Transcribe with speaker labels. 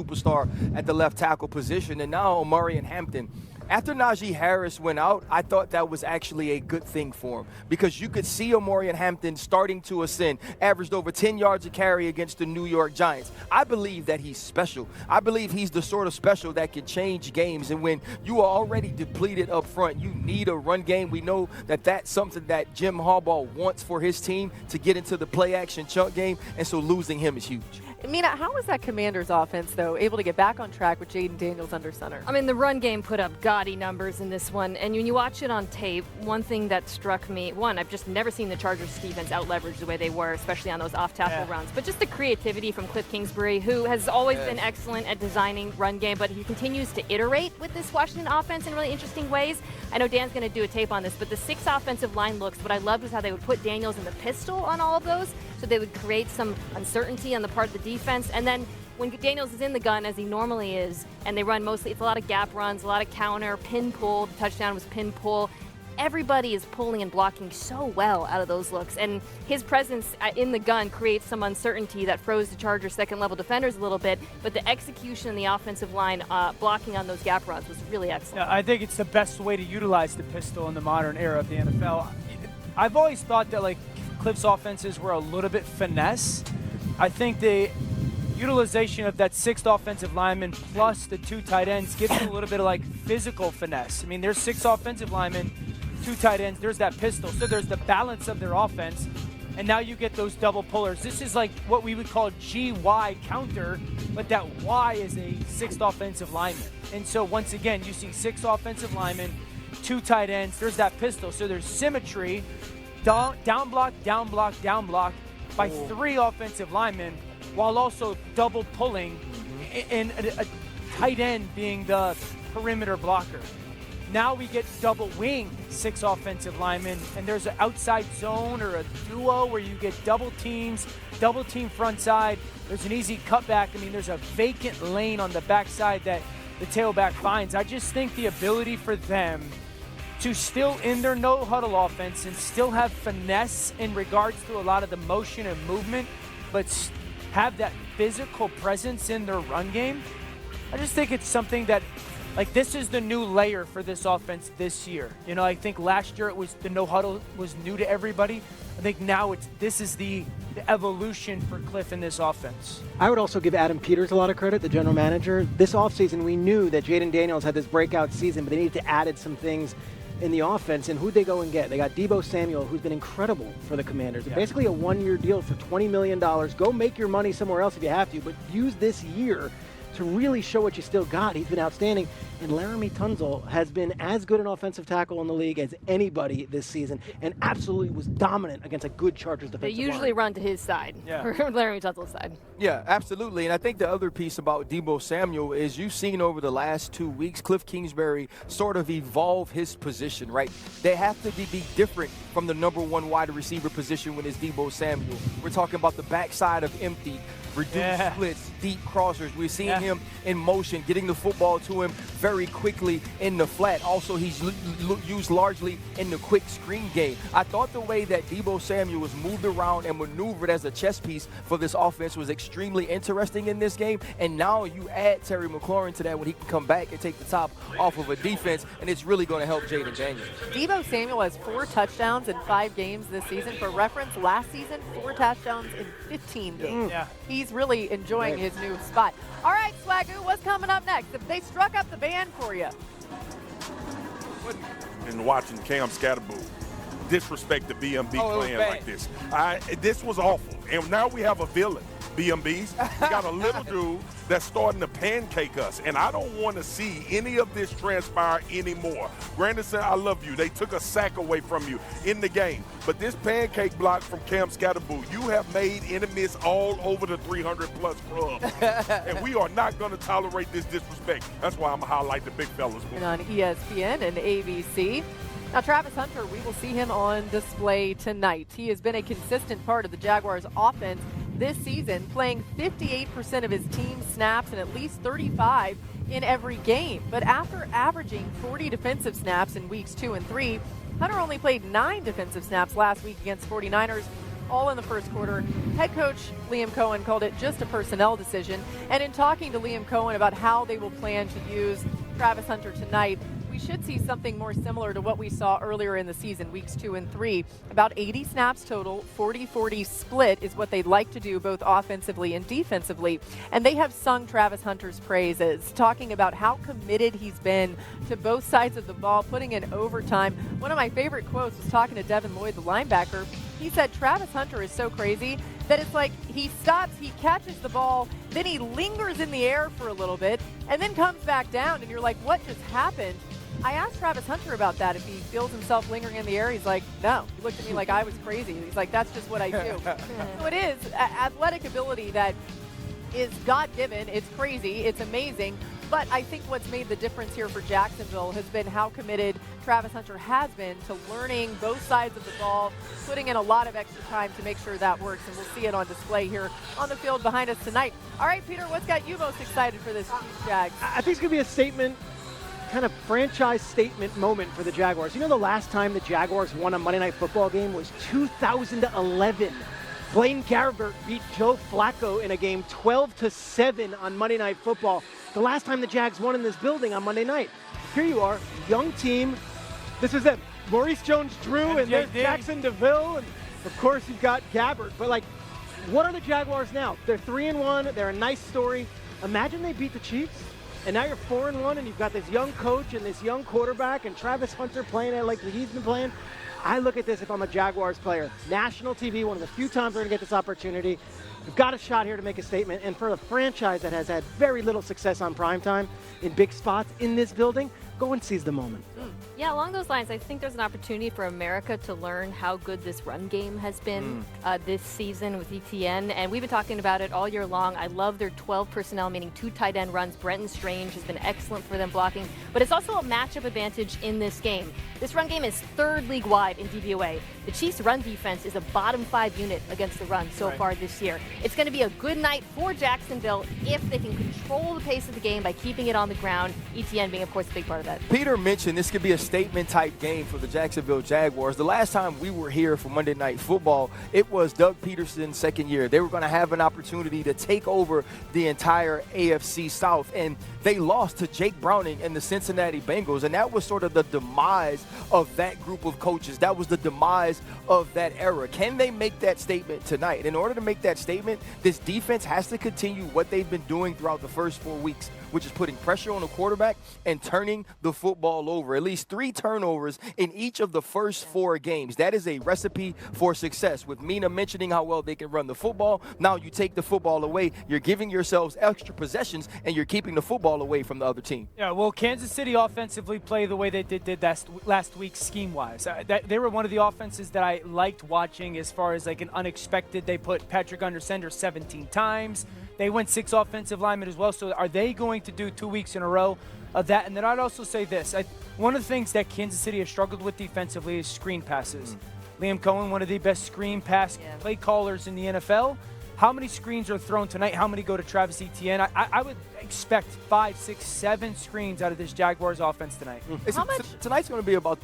Speaker 1: superstar at the left tackle position, and now Omari and Hampton. After Najee Harris went out, I thought that was actually a good thing for him because you could see Omari and Hampton starting to ascend, averaged over 10 yards a carry against the New York Giants. I believe that he's special. I believe he's the sort of special that can change games, and when you are already depleted up front, you need a run game. We know that that's something that Jim Harbaugh wants for his team to get into the play-action chunk game, and so losing him is huge.
Speaker 2: Mina, how was that Commanders offense, though, able to get back on track with Jayden Daniels under center?
Speaker 3: I mean, the run game put up gaudy numbers in this one. And when you watch it on tape, one thing that struck me, one, I've just never seen the Chargers defense out-leverage the way they were, especially on those off-tackle runs. But just the creativity from Cliff Kingsbury, who has always been excellent at designing run game, but he continues to iterate with this Washington offense in really interesting ways. I know Dan's going to do a tape on this, but the 6 offensive line looks, what I loved was how they would put Daniels in the pistol on all of those, so they would create some uncertainty on the part of the defense. And then when Daniels is in the gun, as he normally is, and they run mostly, it's a lot of gap runs, a lot of counter, pin pull. The touchdown was pin pull. Everybody is pulling and blocking so well out of those looks. And his presence in the gun creates some uncertainty that froze the Chargers' second-level defenders a little bit. But the execution in the offensive line blocking on those gap runs was really excellent.
Speaker 4: Yeah, I think it's the best way to utilize the pistol in the modern era of the NFL. I've always thought that, like, Cliff's offenses were a little bit finesse. I think the utilization of that 6th offensive lineman plus the 2 tight ends gives you a little bit of like physical finesse. I mean, there's 6 offensive linemen, 2 tight ends, there's that pistol. So there's the balance of their offense, and now you get those double pullers. This is like what we would call GY counter, but that Y is a 6th offensive lineman. And so once again, you see 6 offensive linemen, 2 tight ends, there's that pistol. So there's symmetry. Down block by 3 offensive linemen, while also double pulling and a tight end being the perimeter blocker. Now we get double wing 6 offensive linemen, and there's an outside zone or a duo where you get double team front side. There's an easy cutback. I mean, there's a vacant lane on the backside that the tailback finds. I just think the ability for them to still in their no-huddle offense and still have finesse in regards to a lot of the motion and movement, but have that physical presence in their run game. I just think it's something that, like, this is the new layer for this offense this year. You know, I think last year it was the no-huddle was new to everybody. I think now this is the evolution for Cliff in this offense.
Speaker 5: I would also give Adam Peters a lot of credit, the general manager. This offseason, we knew that Jayden Daniels had this breakout season, but they needed to add some things in the offense, and who'd they go and get? They got Deebo Samuel, who's been incredible for the Commanders. Yeah. Basically a 1-year deal for $20 million. Go make your money somewhere else if you have to, but use this year to really show what you still got. He's been outstanding. And Laramie Tunsil has been as good an offensive tackle in the league as anybody this season, and absolutely was dominant against a good Chargers defensive line.
Speaker 3: They usually run to his side, or Laramie Tunsil's side.
Speaker 1: Yeah, absolutely. And I think the other piece about Deebo Samuel is you've seen over the last 2 weeks, Cliff Kingsbury sort of evolve his position, right? They have to be different from the number 1 wide receiver position when it's Deebo Samuel. We're talking about the backside of empty, reduced splits, deep crossers. We're seeing him in motion, getting the football to him very quickly in the flat. Also, he's used largely in the quick screen game. I thought the way that Deebo Samuel was moved around and maneuvered as a chess piece for this offense was extremely interesting in this game. And now you add Terry McLaurin to that when he can come back and take the top off of a defense, and it's really going to help Jayden Daniels.
Speaker 2: Deebo Samuel has 4 touchdowns in 5 games this season. For reference, last season, 4 touchdowns in 15 games. He's really enjoying his new spot. All right, Swagoo, what's coming up next? If they struck up the band for you.
Speaker 6: And watching Cam Scatterboo disrespect the BMB playing like this. This was awful. And now we have a villain, BMBs. We got a little dude that's starting to pancake us. And I don't want to see any of this transpire anymore. Granderson, I love you. They took a sack away from you in the game. But this pancake block from Cam Scatterboo, you have made enemies all over the 300-plus club. And we are not going to tolerate this disrespect. That's why I'm going to highlight the big fellas.
Speaker 2: And on ESPN and ABC. Now, Travis Hunter, we will see him on display tonight. He has been a consistent part of the Jaguars' offense this season, playing 58% of his team snaps and at least 35 in every game. But after averaging 40 defensive snaps in weeks 2 and 3, Hunter only played 9 defensive snaps last week against 49ers. all in the first quarter. Head coach Liam Cohen called it just a personnel decision. And in talking to Liam Cohen about how they will plan to use Travis Hunter tonight, we should see something more similar to what we saw earlier in the season, weeks 2 and 3. About 80 snaps total, 40-40 split is what they'd like to do both offensively and defensively. And they have sung Travis Hunter's praises, talking about how committed he's been to both sides of the ball, putting in overtime. One of my favorite quotes was talking to Devin Lloyd, the linebacker. He said Travis Hunter is so crazy that it's like he stops, he catches the ball, then he lingers in the air for a little bit, and then comes back down, and you're like, what just happened? I asked Travis Hunter about that, if he feels himself lingering in the air. He's like, no. He looked at me like I was crazy. He's like, that's just what I do. So it is athletic ability that is God-given. It's crazy. It's amazing. But I think what's made the difference here for Jacksonville has been how committed Travis Hunter has been to learning both sides of the ball, putting in a lot of extra time to make sure that works, and we'll see it on display here on the field behind us tonight. All right, Peter, what's got you most excited for this Jags?
Speaker 5: I think it's going to be a statement, kind of franchise statement moment for the Jaguars. You know, the last time the Jaguars won a Monday Night Football game was 2011. Blaine Gabbert beat Joe Flacco in a game 12-7 on Monday Night Football. The last time the Jags won in this building on Monday night. Here you are, young team. This is them. Maurice Jones-Drew and there's Jackson DeVille. And of course, you've got Gabbert. But, like, what are the Jaguars now? They're 3-1. They're a nice story. Imagine they beat the Chiefs. And now you're 4-1, and you've got this young coach and this young quarterback and Travis Hunter playing it like he's been playing. I look at this if I'm a Jaguars player. National TV, one of the few times we're going to get this opportunity. We've got a shot here to make a statement. And for a franchise that has had very little success on primetime in big spots in this building, go and seize the moment.
Speaker 3: Yeah, along those lines, I think there's an opportunity for America to learn how good this run game has been this season with ETN, and we've been talking about it all year long. I love their 12 personnel, meaning 2 tight end runs. Brenton Strange has been excellent for them blocking, but it's also a matchup advantage in this game. This run game is 3rd league-wide in DVOA. The Chiefs' run defense is a bottom 5 unit against the run so far this year. It's going to be a good night for Jacksonville if they can control the pace of the game by keeping it on the ground, ETN being, of course, a big part of that.
Speaker 1: Peter mentioned this could be a statement-type game for the Jacksonville Jaguars. The last time we were here for Monday Night Football, it was Doug Peterson's second year. They were going to have an opportunity to take over the entire AFC South, and they lost to Jake Browning and the Cincinnati Bengals, and that was sort of the demise of that group of coaches. That was the demise of that era. Can they make that statement tonight? In order to make that statement, this defense has to continue what they've been doing throughout the first 4 weeks, which is putting pressure on the quarterback and turning the football over. At least 3 turnovers in each of the first 4 games. That is a recipe for success. With Mina mentioning how well they can run the football, now you take the football away, you're giving yourselves extra possessions, and you're keeping the football away from the other team.
Speaker 4: Yeah, well, Kansas City offensively play the way they did last week scheme-wise. They were one of the offenses that I liked watching as far as like an unexpected. They put Patrick Under-Center 17 times. They went 6 offensive linemen as well. So are they going to do 2 weeks in a row of that? And then I'd also say this. One of the things that Kansas City has struggled with defensively is screen passes. Liam Cohen, one of the best screen pass play callers in the NFL. How many screens are thrown tonight? How many go to Travis Etienne? I would expect 5, 6, 7 screens out of this Jaguars offense tonight.
Speaker 1: Tonight's going to be about